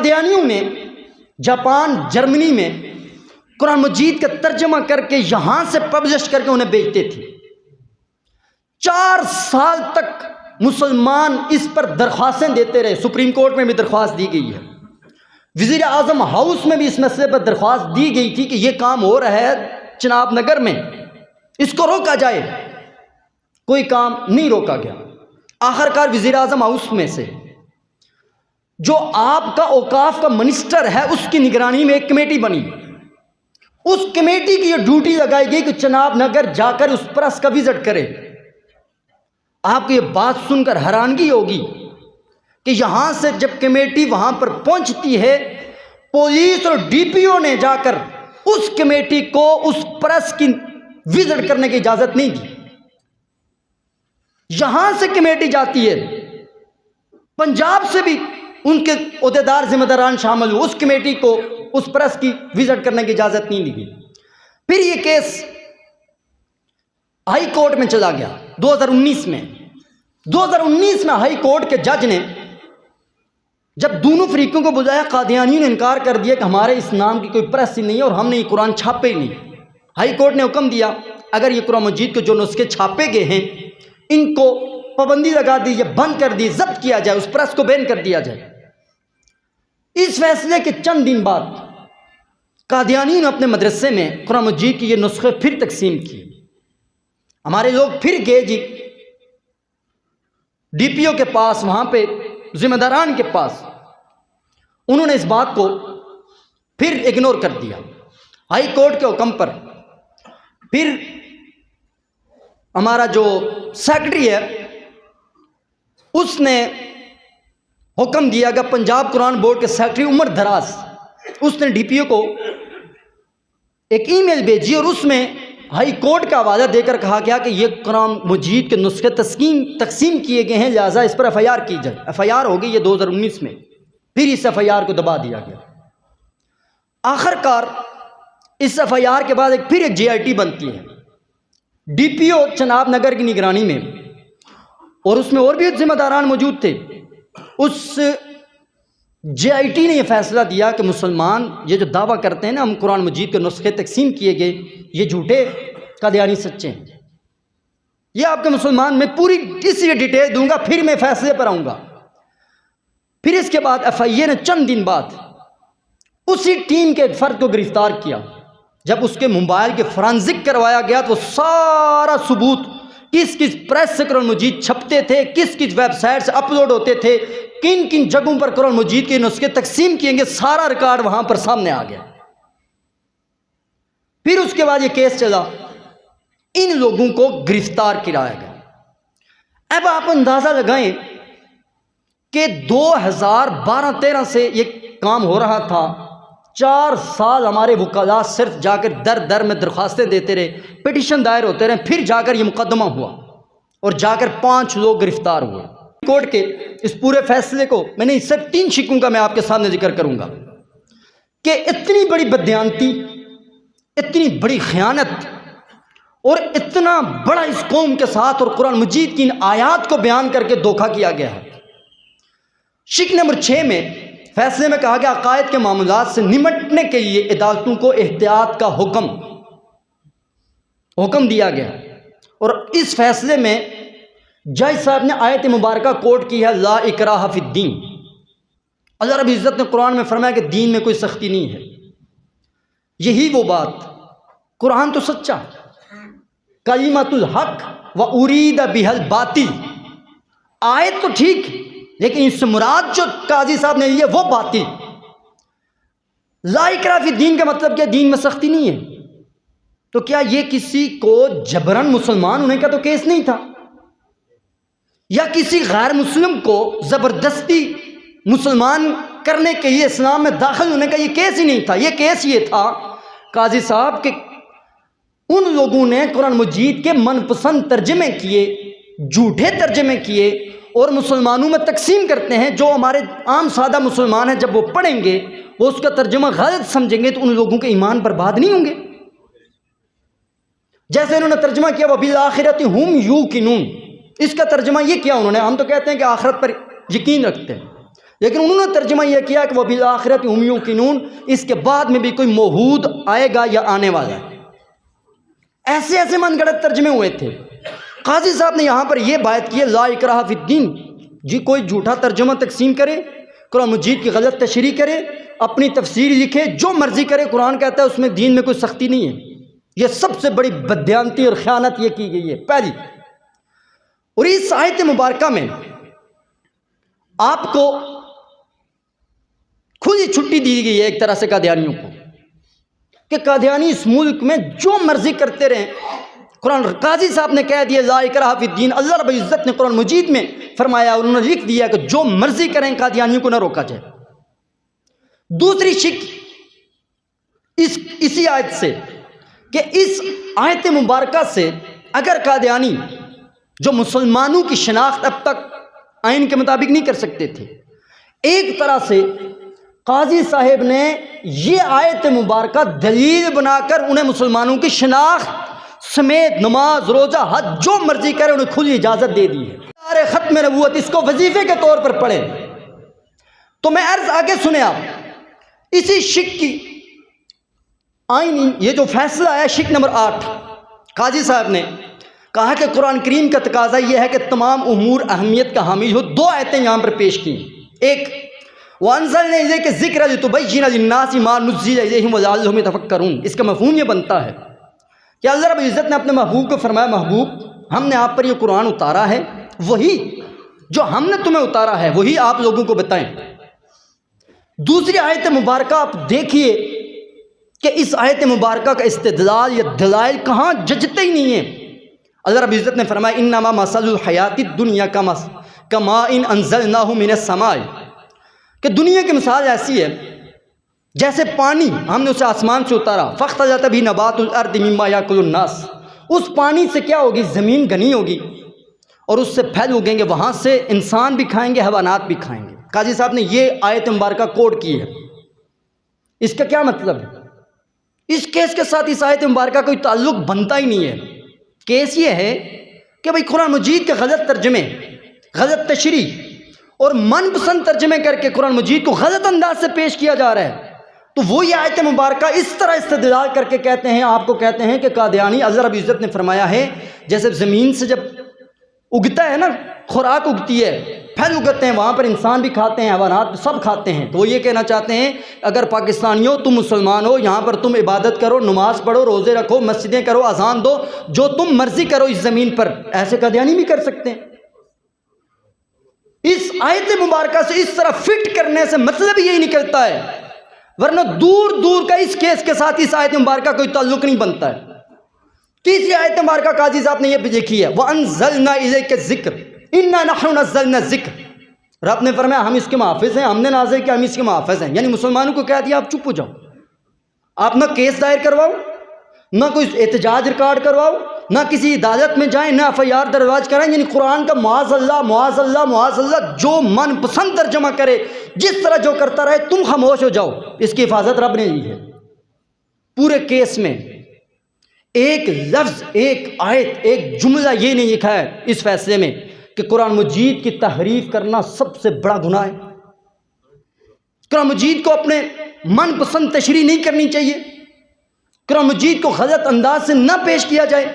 قادیانیوں نے جاپان، جرمنی میں قرآن مجید کا ترجمہ کر کے یہاں سے پبلش کر کے انہیں بیچتے تھے۔ 4 سال تک مسلمان اس پر درخواستیں دیتے رہے، سپریم کورٹ میں بھی درخواست دی گئی ہے، وزیر اعظم ہاؤس میں بھی اس مسئلے پر درخواست دی گئی تھی کہ یہ کام ہو رہا ہے چناب نگر میں، اس کو روکا جائے، کوئی کام نہیں روکا گیا۔ آخرکار وزیر اعظم ہاؤس میں سے جو آپ کا اوقاف کا منسٹر ہے اس کی نگرانی میں ایک کمیٹی بنی، اس کمیٹی کی یہ ڈیوٹی لگائی گئی کہ چناب نگر جا کر اس پریس کا وزٹ کرے۔ آپ کو یہ بات سن کر حیرانگی ہوگی کہ یہاں سے جب کمیٹی وہاں پر پہنچتی ہے، پولیس اور ڈی پی او نے جا کر اس کمیٹی کو اس پریس کی وزٹ کرنے کی اجازت نہیں دی۔ یہاں سے کمیٹی جاتی ہے، پنجاب سے بھی ان کے عہدیدار ذمہ داران شامل ہوئے، اس کمیٹی کو اس پریس کی وزٹ کرنے کی اجازت نہیں دی گئی۔ پھر یہ کیس ہائی کورٹ میں چلا گیا 2019 میں۔ 2019 میں ہائی کورٹ کے جج نے جب دونوں فریقوں کو بلایا، قادیانیوں نے انکار کر دیا کہ ہمارے اس نام کی کوئی پریس ہی نہیں ہے اور ہم نے یہ قرآن چھاپے ہی نہیں۔ ہائی کورٹ نے حکم دیا اگر یہ قرآن مجید کے جو نسخے چھاپے گئے ہیں ان کو پابندی لگا دی، یہ بند کر دی، ضبط کیا جائے، اس پریس کو بین کر دیا جائے۔ اس فیصلے کے چند دن بعد قادیانیوں نے اپنے مدرسے میں قرآن مجید کی یہ نسخے پھر تقسیم کیے۔ ہمارے لوگ پھر گئے جی ڈی پی او کے پاس، وہاں پہ ذمہ داران کے پاس، انہوں نے اس بات کو پھر اگنور کر دیا۔ ہائی کورٹ کے حکم پر پھر ہمارا جو سیکرٹری ہے اس نے حکم دیا کہ پنجاب قرآن بورڈ کے سیکرٹری عمر دراز، اس نے ڈی پی او کو ایک ای میل بھیجی اور اس میں ہائی کورٹ کا حوالہ دے کر کہا گیا کہ یہ قرآن مجید کے نسخے تقسیم کیے گئے ہیں، لہٰذا اس پر ایف آئی آر کی جائے۔ ایف آئی آر ہو گئی یہ 2019 میں، پھر اس ایف آئی آر کو دبا دیا گیا۔ آخرکار اس ایف آئی آر کے بعد پھر ایک جے آئی ٹی بنتی ہے ڈی پی او چناب نگر کی نگرانی میں، اور اس میں اور بھی ذمہ داران موجود تھے۔ اس جے آئی ٹی نے یہ فیصلہ دیا کہ مسلمان یہ جو دعویٰ کرتے ہیں نا ہم قرآن مجید کے نسخے تقسیم کیے گئے، یہ جھوٹے، قادیانی سچے ہیں۔ یہ آپ کے مسلمان میں پوری اس لیے ڈیٹیل دوں گا، پھر میں فیصلے پر آؤں گا۔ پھر اس کے بعد ایف آئی اے نے چند دن بعد اسی ٹیم کے ایک فرد کو گرفتار کیا۔ جب اس کے موبائل کے فرانزک کروایا گیا تو سارا ثبوت، کس کس پریس سے قرآن مجید چھپتے تھے، کس کس ویب سائٹ سے اپلوڈ ہوتے تھے، کن کن جگہوں پر قرآن مجید کے نسخے تقسیم کیے گے، سارا ریکارڈ وہاں پر سامنے آ گیا۔ پھر اس کے بعد یہ کیس چلا، ان لوگوں کو گرفتار کرایا گیا۔ اب آپ اندازہ لگائیں کہ 2012-13 سے یہ کام ہو رہا تھا، 4 سال ہمارے وکلاء صرف جا کر در در میں درخواستیں دیتے رہے، پٹیشن دائر ہوتے رہے، پھر جا کر یہ مقدمہ ہوا اور جا کر 5 لوگ گرفتار ہوئے۔ کورٹ کے اس پورے فیصلے کو میں نے صرف 3 شقوں کا میں آپ کے سامنے ذکر کروں گا کہ اتنی بڑی بددیانتی، اتنی بڑی خیانت اور اتنا بڑا اس قوم کے ساتھ اور قرآن مجید کی ان آیات کو بیان کر کے دھوکہ کیا گیا ہے۔ شق نمبر 6 میں فیصلے میں کہا گیا عقائد کے معاملات سے نمٹنے کے لیے عدالتوں کو احتیاط کا حکم دیا گیا، اور اس فیصلے میں جج صاحب نے آیت مبارکہ کوٹ کی ہے، لا اکراہ فی الدین۔ اللہ رب العزت نے قرآن میں فرمایا کہ دین میں کوئی سختی نہیں ہے۔ یہی وہ بات، قرآن تو سچا، کلمۃ الحق و ارید بہ الباطل، آیت تو ٹھیک، لیکن اس سے مراد جو قاضی صاحب نے لیا وہ باطل۔ لا اکراہ فی الدین کا مطلب کیا؟ دین میں سختی نہیں ہے۔ تو کیا یہ کسی کو جبرن مسلمان ہونے کا تو کیس نہیں تھا، یا کسی غیر مسلم کو زبردستی مسلمان کرنے کے لیے اسلام میں داخل ہونے کا یہ کیس ہی نہیں تھا۔ یہ کیس یہ تھا قاضی صاحب کہ ان لوگوں نے قرآن مجید کے من پسند ترجمے کیے، جھوٹے ترجمے کیے، اور مسلمانوں میں تقسیم کرتے ہیں۔ جو ہمارے عام سادہ مسلمان ہیں جب وہ پڑھیں گے وہ اس کا ترجمہ غلط سمجھیں گے تو ان لوگوں کے ایمان برباد نہیں ہوں گے۔ جیسے انہوں نے ترجمہ کیا وَبِالْآخِرَةِ هُمْ يُوقِنُونَ، اس کا ترجمہ یہ کیا انہوں نے، ہم تو کہتے ہیں کہ آخرت پر یقین رکھتے ہیں، لیکن انہوں نے ترجمہ یہ کیا کہ وہ بالآخرۃ هم یوقنون، اس کے بعد میں بھی کوئی موعود آئے گا یا آنے والا ہے۔ ایسے ایسے من گھڑت ترجمے ہوئے تھے۔ قاضی صاحب نے یہاں پر یہ بات کی ہے لا اکراہ فی الدین، جی کوئی جھوٹا ترجمہ تقسیم کرے، قرآن مجید کی غلط تشریح کرے، اپنی تفسیر لکھے، جو مرضی کرے، قرآن کہتا ہے اس میں دین میں کوئی سختی نہیں ہے۔ یہ سب سے بڑی بددیانتی اور خیانت یہ کی گئی ہے پہلی۔ اور اس آیت مبارکہ میں آپ کو کھلی چھٹی دی گئی ہے ایک طرح سے قادیانیوں کو، کہ قادیانی اس ملک میں جو مرضی کرتے رہیں۔ قرآن قاضی صاحب نے کہہ دیا لا اکراہ فی الدین، اللہ رب العزت نے قرآن مجید میں فرمایا، انہوں نے لکھ دیا کہ جو مرضی کریں قادیانیوں کو نہ روکا جائے۔ دوسری شک اسی آیت سے کہ اس آیت مبارکہ سے اگر قادیانی جو مسلمانوں کی شناخت اب تک آئین کے مطابق نہیں کر سکتے تھے، ایک طرح سے قاضی صاحب نے یہ آیت مبارکہ دلیل بنا کر انہیں مسلمانوں کی شناخت سمیت نماز، روزہ، حج جو مرضی کرے انہیں کھلی اجازت دے دی ہے۔ سارے ختم نبوت اس کو وظیفے کے طور پر پڑھیں۔ تو میں عرض آگے سنیں آپ، اسی شک کی آئین یہ جو فیصلہ ہے شک نمبر 8، قاضی صاحب نے کہا کہ قرآن کریم کا تقاضا یہ ہے کہ تمام امور اہمیت کا حامل ہو۔ دو آیتیں یہاں پر پیش کی، ایک وَأَنزَلْنَا إِلَيْكَ الذِّكْرَ لِتُبَيِّنَ لِلنَّاسِ مَا نُزِّلَ إِلَيْهِمْ وَلَعَلَّهُمْ يَتَفَكَّرُونَ۔ اس کا مفہوم یہ بنتا ہے کہ اللہ رب العزت نے اپنے محبوب کو فرمایا محبوب ہم نے آپ پر یہ قرآن اتارا ہے، وہی جو ہم نے تمہیں اتارا ہے وہی آپ لوگوں کو بتائیں۔ دوسری آیت مبارکہ آپ دیکھیے کہ اس آیت مبارکہ کا استدلال یا دلائل کہاں ججتے ہی نہیں ہیں۔ اللہ رب العزت نے فرمایا انما مثل الحیات الدنیا کماء انزلناہ من السماء، کہ دنیا کی مثال ایسی ہے جیسے پانی ہم نے اسے آسمان سے اتارا، فاختلط بہ نبات الارض مما یاکل الناس، اس پانی سے کیا ہوگی؟ زمین گھنی ہوگی اور اس سے پھل اگیں گے، وہاں سے انسان بھی کھائیں گے، حیوانات بھی کھائیں گے۔ قاضی صاحب نے یہ آیت مبارکہ کوٹ کی ہے۔ اس کا کیا مطلب ہے؟ اس کیس کے ساتھ اس آیت مبارکہ کوئی تعلق بنتا ہی نہیں ہے۔ کیس یہ ہے کہ بھئی قرآن مجید کے غلط ترجمے، غلط تشریح اور من پسند ترجمے کر کے قرآن مجید کو غلط انداز سے پیش کیا جا رہا ہے۔ تو وہی آیت مبارکہ اس طرح استدلال کر کے کہتے ہیں، آپ کو کہتے ہیں کہ قادیانی اللہ رب العزت نے فرمایا ہے جیسے زمین سے جب اگتا ہے نا، خوراک اگتی ہے، پھل اگتے ہیں، وہاں پر انسان بھی کھاتے ہیں، حیوانات سب کھاتے ہیں۔ تو وہ یہ کہنا چاہتے ہیں اگر پاکستانیوں تم مسلمان ہو، یہاں پر تم عبادت کرو، نماز پڑھو، روزے رکھو، مسجدیں کرو، اذان دو، جو تم مرضی کرو اس زمین پر، ایسے قادیانی بھی کر سکتے ہیں۔ اس آیت مبارکہ سے اس طرح فٹ کرنے سے مطلب یہی نکلتا ہے، ورنہ دور دور کا اس کیس کے ساتھ اس آیت مبارکہ کوئی تعلق نہیں بنتا ہے۔ تیسری آیت مبارکہ قاضی صاحب نے یہ بھی لکھی ہے وَأَنزَلْنَا إِلَيْكَ الذِّكْرَ إِنَّا نَحْنُ نَزَّلْنَا الذِّكْرَ، رب نے فرمایا ہم اس کے محافظ ہیں، ہم نے نازل کیا، ہم اس کے محافظ ہیں۔ یعنی مسلمانوں کو کہہ دیا آپ چپ ہو جاؤ، آپ نہ کیس دائر کرواؤ، نہ کوئی احتجاج ریکارڈ کرواؤ، نہ کسی عدالت میں جائیں، نہ FIR درواز کرائیں۔ یعنی قرآن کا معاذ اللہ معاذ اللہ معاذ اللہ جو من پسند ترجمہ کرے، جس طرح جو کرتا رہے، تم خاموش ہو جاؤ۔ اس کی حفاظت رب نے لی ہے۔ پورے کیس میں ایک لفظ، ایک آیت، ایک جملہ یہ نہیں لکھا ہے اس فیصلے میں کہ قرآن مجید کی تحریف کرنا سب سے بڑا گناہ ہے، قرآن مجید کو اپنے من پسند تشریح نہیں کرنی چاہیے، قرآن مجید کو غلط انداز سے نہ پیش کیا جائے۔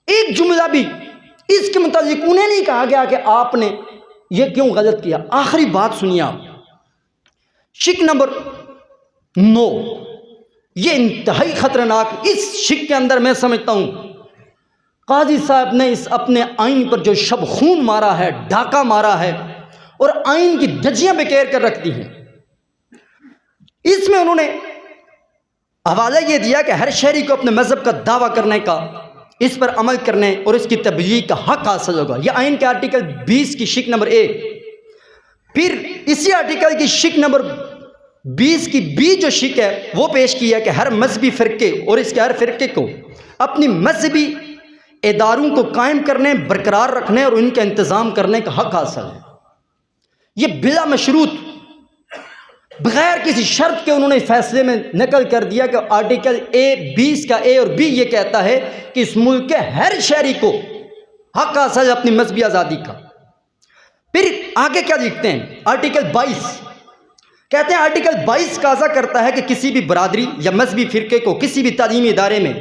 ایک جملہ بھی اس کے متعلق انہیں نہیں کہا گیا کہ آپ نے یہ کیوں غلط کیا۔ آخری بات سنیے آپ، شک نمبر 9، یہ انتہائی خطرناک، اس شک کے اندر میں سمجھتا ہوں قاضی صاحب نے اس اپنے آئین پر جو شب خون مارا ہے، ڈاکہ مارا ہے اور آئین کی دھجیاں بکیر کر رکھ دی ہیں۔ اس میں انہوں نے حوالہ یہ دیا کہ ہر شہری کو اپنے مذہب کا دعویٰ کرنے کا، اس پر عمل کرنے اور اس کی تبلیغ کا حق حاصل ہوگا۔ یہ آئین کے آرٹیکل 20 کی شک نمبر 1۔ پھر اسی آرٹیکل کی شک نمبر 20 کی بھی جو شک ہے وہ پیش کی ہے کہ ہر مذہبی فرقے اور اس کے ہر فرقے کو اپنی مذہبی اداروں کو قائم کرنے، برقرار رکھنے اور ان کا انتظام کرنے کا حق حاصل ہے۔ یہ بلا مشروط، بغیر کسی شرط کے انہوں نے فیصلے میں نقل کر دیا کہ آرٹیکل 20 کا A اور B یہ کہتا ہے کہ اس ملک کے ہر شہری کو حق حاصل ہے اپنی مذہبی آزادی کا۔ پھر آگے کیا لکھتے ہیں؟ آرٹیکل 22 کہتے ہیں آرٹیکل 22 قاضا کرتا ہے کہ کسی بھی برادری یا مذہبی فرقے کو کسی بھی تعلیمی ادارے میں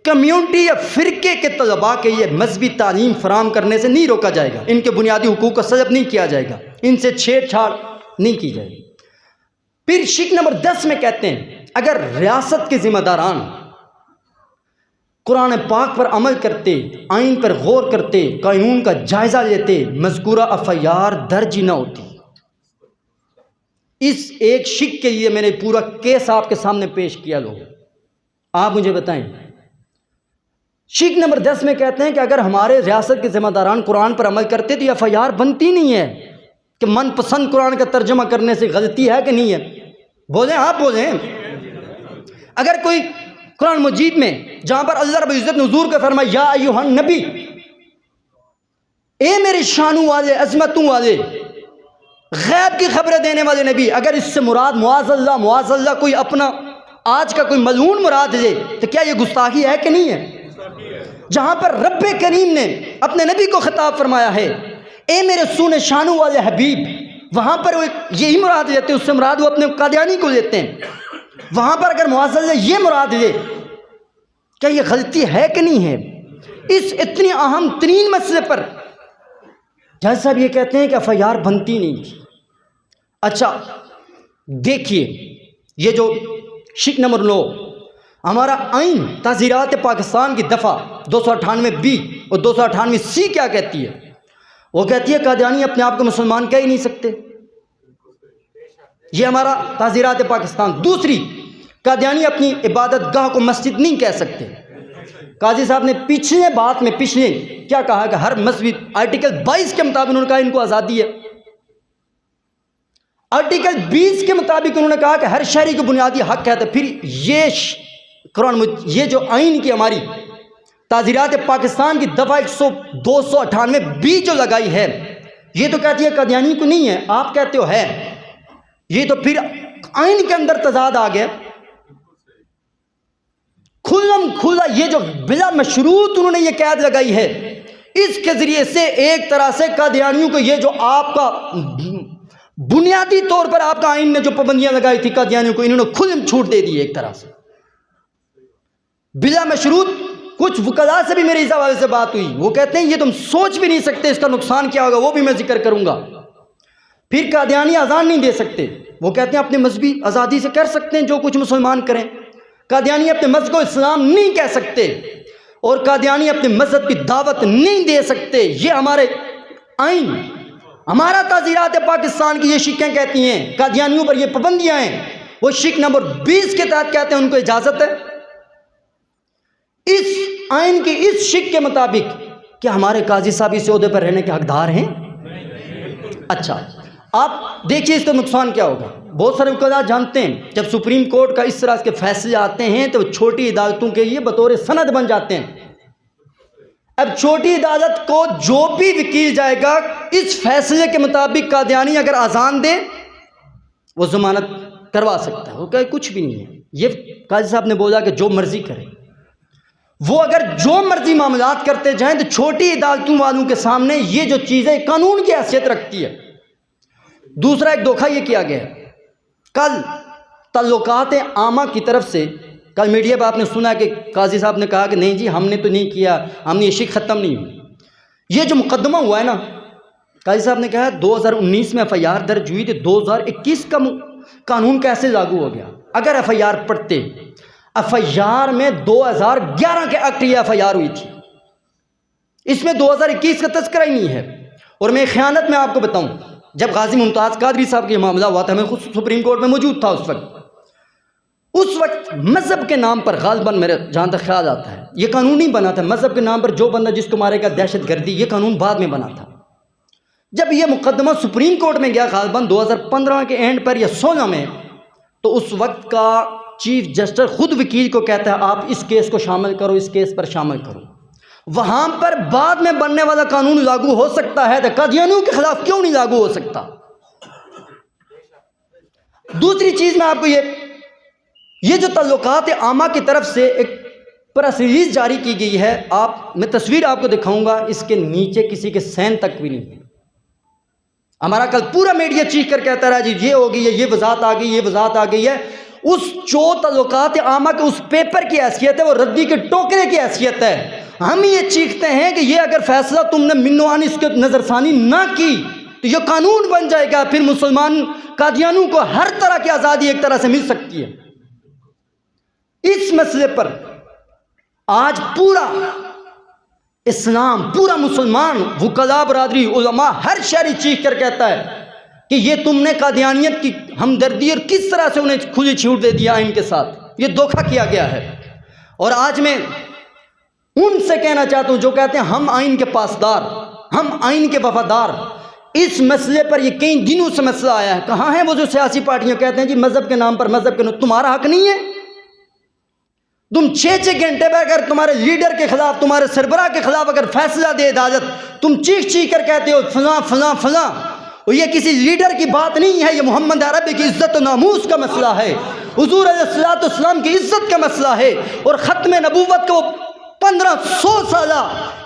کمیونٹی یا فرقے کے طلباء کے لیے مذہبی تعلیم فراہم کرنے سے نہیں روکا جائے گا، ان کے بنیادی حقوق کا سلب نہیں کیا جائے گا، ان سے چھیڑ چھاڑ نہیں کی جائے گی۔ پھر شک نمبر 10 میں کہتے ہیں اگر ریاست کے ذمہ داران قرآن پاک پر عمل کرتے، آئین پر غور کرتے، قانون کا جائزہ لیتے، مذکورہ FIR درج نہ ہوتی۔ اس ایک شک کے لیے میں نے پورا کیس آپ کے سامنے پیش کیا۔ لوگ آپ مجھے بتائیں، شک نمبر 10 میں کہتے ہیں کہ اگر ہمارے ریاست کے ذمہ داران قرآن پر عمل کرتے تو یہ FIR بنتی نہیں ہے کہ من پسند قرآن کا ترجمہ کرنے سے غلطی ہے کہ نہیں ہے؟ بولیں، آپ بولیں۔ اگر کوئی قرآن مجید میں جہاں پر اللہ رب العزت نے حضور کو فرمایا یا ایھا النبی، اے میرے شانوں والے، عظمتوں والے، غیب کی خبریں دینے والے نبی، اگر اس سے مراد معاذ اللہ کوئی اپنا آج کا کوئی ملعون مراد لے تو کیا یہ گستاخی ہے کہ نہیں ہے؟ جہاں پر رب کریم نے اپنے نبی کو خطاب فرمایا ہے اے میرے سونے شانوں والے حبیب، وہاں پر وہ یہی مراد لیتے ہیں، اس سے مراد وہ اپنے قادیانی کو لیتے ہیں۔ وہاں پر اگر معاذ اللہ یہ مراد لے، کیا یہ غلطی ہے کہ نہیں ہے؟ اس اتنی اہم ترین مسئلے پر جج صاحب یہ کہتے ہیں کہ FIR بنتی نہیں تھی۔ اچھا دیکھیے، یہ جو شک نمبر 9 ہمارا آئین تعزیرات پاکستان کی دفعہ 298B اور 298C کیا کہتی ہے؟ وہ کہتی ہے قادیانی اپنے آپ کو مسلمان کہہ ہی نہیں سکتے، یہ ہمارا تعزیرات پاکستان۔ دوسری، قادیانی اپنی عبادت گاہ کو مسجد نہیں کہہ سکتے۔ قاضی صاحب نے پچھلے کیا کہا کہ ہر مذہبی آرٹیکل 22 کے مطابق انہوں نے کہا ان کو آزادی ہے، آرٹیکل 20 کے مطابق انہوں نے کہا کہ ہر شہری کو بنیادی حق ہے۔ تو پھر یہ جو آئین کی ہماری تعزیرات پاکستان کی دفعہ 298B جو لگائی ہے، یہ تو کہتی ہے قادیانی کو نہیں ہے، آپ کہتے ہو ہے، یہ تو پھر آئین کے اندر تضاد آ گیا کھلم کھلا۔ یہ جو بلا مشروط انہوں نے یہ قید لگائی ہے، اس کے ذریعے سے ایک طرح سے قادیانیوں کو یہ جو آپ کا بنیادی طور پر آپ کا آئین نے جو پابندیاں لگائی تھی قادیانیوں کو، انہوں نے کھلم چھوٹ دے دی ایک طرح سے بلا مشروط۔ کچھ وکلاء سے بھی میرے اس حوالے سے بات ہوئی، وہ کہتے ہیں یہ تم سوچ بھی نہیں سکتے اس کا نقصان کیا ہوگا، وہ بھی میں ذکر کروں گا۔ پھر قادیانی اذان نہیں دے سکتے، وہ کہتے ہیں اپنے مذہبی آزادی سے کر سکتے ہیں جو کچھ مسلمان کریں۔ قادیانی اپنے مذہب کو اسلام نہیں کہہ سکتے، اور قادیانی اپنے مذہب کی دعوت نہیں دے سکتے۔ یہ ہمارے آئین، ہمارا تعزیرات پاکستان کی یہ شکیں کہتی ہیں قادیانیوں پر یہ پابندیاں ہیں۔ وہ شک نمبر 20 کے تحت کہتے ہیں ان کو اجازت ہے۔ اس آئین کی اس شک کے مطابق کیا ہمارے قاضی صاحب اس عہدے پر رہنے کے حقدار ہیں؟ اچھا آپ دیکھیے اس کا نقصان کیا ہوگا۔ بہت سارے وکلاء جانتے ہیں جب سپریم کورٹ کا اس طرح کے فیصلے آتے ہیں تو چھوٹی عدالتوں کے لیے بطور سند بن جاتے ہیں۔ اب چھوٹی عدالت کو جو بھی وکیل جائے گا اس فیصلے کے مطابق قادیانی اگر اذان دے وہ ضمانت کروا سکتا ہے، وہ کہے کچھ بھی نہیں ہے، یہ قاضی صاحب نے بولا کہ جو مرضی کرے۔ وہ اگر جو مرضی معاملات کرتے جائیں تو چھوٹی عدالتوں والوں کے سامنے یہ جو چیزیں قانون کی حیثیت رکھتی ہے۔ دوسرا ایک دھوکہ یہ کیا گیا ہے، کل تعلقات عامہ کی طرف سے کل میڈیا پہ آپ نے سنا کہ قاضی صاحب نے کہا کہ نہیں جی ہم نے تو نہیں کیا، ہم نے یہ شک ختم نہیں ہوئی۔ یہ جو مقدمہ ہوا ہے نا، قاضی صاحب نے کہا 2019 میں FIR درج ہوئی تو 2021 کا قانون کیسے لاگو ہو گیا؟ اگر FIR پڑھتے، FIR میں 2011 کے ایکٹ یہ FIR ہوئی تھی، اس میں 2021 کا تذکرہ ہی نہیں ہے۔ اور میں خیانت میں آپ کو بتاؤں، جب غازی ممتاز قادری صاحب کا یہ معاملہ ہوا تھا میں خود سپریم کورٹ میں موجود تھا اس وقت مذہب کے نام پر غالباً میرے جہاں تک خیال آتا ہے یہ قانون نہیں بنا تھا، مذہب کے نام پر جو بندہ جس کو مارے گا دہشت گردی، یہ قانون بعد میں بنا تھا۔ جب یہ مقدمہ سپریم کورٹ میں گیا غالباً 2015 کے اینڈ پر یا 16 میں، تو اس وقت کا چیف جسٹس خود وکیل کو کہتا ہے آپ اس کیس کو شامل کرو، اس کیس پر شامل کرو۔ وہاں پر بعد میں بننے والا قانون لاگو ہو سکتا ہے تو قادیانیوں کے خلاف کیوں نہیں لاگو ہو سکتا؟ دوسری چیز میں آپ کو یہ جو تعلقات عامہ کی طرف سے ایک پریس ریلیز جاری کی گئی ہے، میں تصویر آپ کو دکھاؤں گا، اس کے نیچے کسی کے سین تک بھی نہیں ہے۔ ہمارا کل پورا میڈیا چیخ کر کہتا رہا جی یہ ہو گئی ہے، یہ وضاحت آ گئی، یہ وضاحت آ گئی ہے. اس جو تعلقات عامہ کے اس پیپر کی حیثیت ہے وہ ردی کے ٹوکرے کی حیثیت ہے. ہم یہ چیختے ہیں کہ یہ اگر فیصلہ تم نے منوانی اس کے نظر ثانی نہ کی تو یہ قانون بن جائے گا، پھر مسلمان قادیانوں کو ہر طرح کی آزادی ایک طرح سے مل سکتی ہے. اس مسئلے پر آج پورا اسلام، پورا مسلمان، وکلاء برادری، علماء، ہر شہری چیخ کر کہتا ہے کہ یہ تم نے قادیانیت کی ہمدردی اور کس طرح سے انہیں کھلی چھوٹ دے دیا آئین کے ساتھ، یہ دھوکہ کیا گیا ہے. اور آج میں ان سے کہنا چاہتا ہوں جو کہتے ہیں ہم آئین کے پاسدار، ہم آئین کے وفادار. اس مسئلے پر یہ کئی دنوں سے مسئلہ آیا ہے. کہاں ہیں وہ جو سیاسی پارٹیاں کہتے ہیں جی مذہب کے نام پر، مذہب کے نام، تمہارا حق نہیں ہے. تم 6 گھنٹے میں اگر تمہارے لیڈر کے خلاف، تمہارے سربراہ کے خلاف اگر فیصلہ دے عدالت، تم چیخ چیخ کر کہتے ہو فلاں فلاں فلاں. اور یہ کسی لیڈر کی بات نہیں ہے، یہ محمد عربی کی عزت و ناموس کا مسئلہ ہے، حضور علیہ الصلوۃ والسلام کی عزت کا مسئلہ ہے، اور ختم نبوت کو 1500 سالہ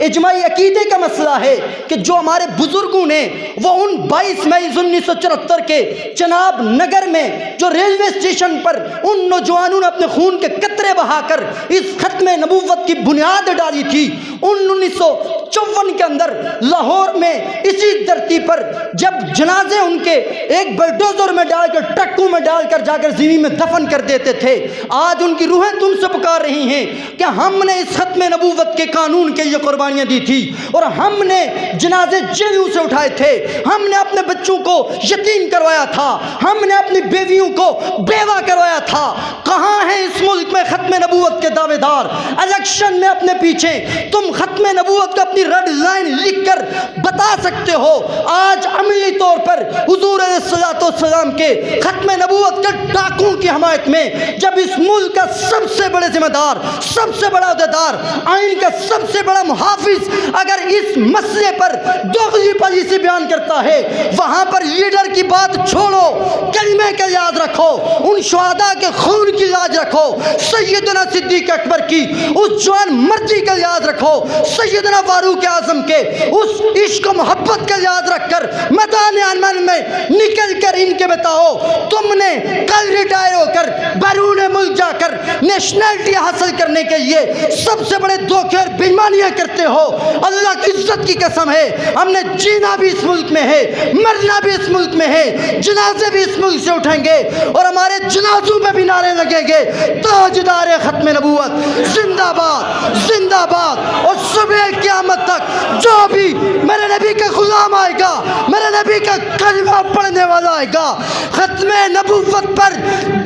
اجماعی عقیدے کا مسئلہ ہے کہ جو ہمارے بزرگوں نے وہ ان 22 مئی 1974 کے چناب نگر میں جو ریلوے اسٹیشن پر ان نوجوانوں نے اپنے خون کے قطرے بہا کر اس ختم نبوت کی بنیاد ڈالی تھی. 1954 کے اندر لاہور میں اسی دھرتی پر جب جنازے ان کے ایک بلڈوزر میں ڈال کر، ٹرکوں میں ڈال کر جا کر زمین میں دفن کر دیتے تھے، آج ان کی روحیں تم سے پکار رہی ہیں کہ ہم نے اس ختم نبوت کے قانون کے لیے قربانیاں دی تھی، اور ہم نے جنازے جیلوں سے اٹھائے تھے، ہم نے اپنے بچوں کو یتیم کروایا تھا، ہم نے اپنی بیویوں کو بیوہ کروایا تھا. کہاں ہیں اس ملک میں ختم نبوت کے دعوے دار؟ الیکشن میں اپنے پیچھے تم ختم نبوت کو اپنی ریڈ لائن لکھ کر بتا سکتے ہو. آج عملی طور پر حضور علیہ الصلوۃ والسلام کے ختم نبوت کے ڈاکوں کی حمایت میں جب اس ملک کا سب سے بڑے ذمہ دار، سب سے بڑا عہدیدار، آئین کا سب سے بڑا محافظ اگر اس مسئلے پر دوغلی پالیسی بیان کرتا ہے، وہاں پر لیڈر کی بات چھوڑو، کلمے کا یاد رکھو، ان شہداء کے خون کی لاج رکھو، سیدنا صدیق اکبر کی اس جوان مردی کا یاد رکھو، سیدنا فاروق اعظم کے اس عشق و محبت کا یاد رکھ کر میدان عمل میں نکل کر ان کے بتاؤ تم نے کل ریٹائر ہو کر بیرون ملک جا کر نیشنلٹی حاصل کرنے کے لیے سب سے بڑے دھوکے اور بےایمانیاں کرتے ہو. اللہ کی عزت کی قسم ہے، ہم نے جینا بھی اس ملک میں ہے، مرنا بھی اس ملک میں ہے، جنازے بھی اس ملک سے اٹھیں گے، اور ہمارے جنازوں میں بھی نعرے لگیں گے تاجدار ختم نبوت زندہ باد، زندہ باد. اور صبح قیامت تک جو بھی میرے نبی کا غلام آئے گا، میرے نبی کا کلمہ پڑھنے والا آئے گا، ختم نبوت پر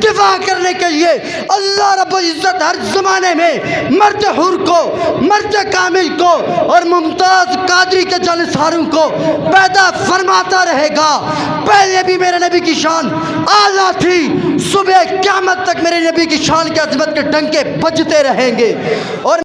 دفاع کرنے کے لیے اللہ رب العزت ہر زمانے میں مرد حر کو، مرد کامل کو اور ممتاز قادری کے جانثاروں کو پیدا فرماتا رہے گا. پہلے بھی میرے نبی کی شان اعلیٰ تھی، صبح قیامت تک میرے نبی کی شان کی عظمت کے ڈنکے بجتے رہیں گے. اور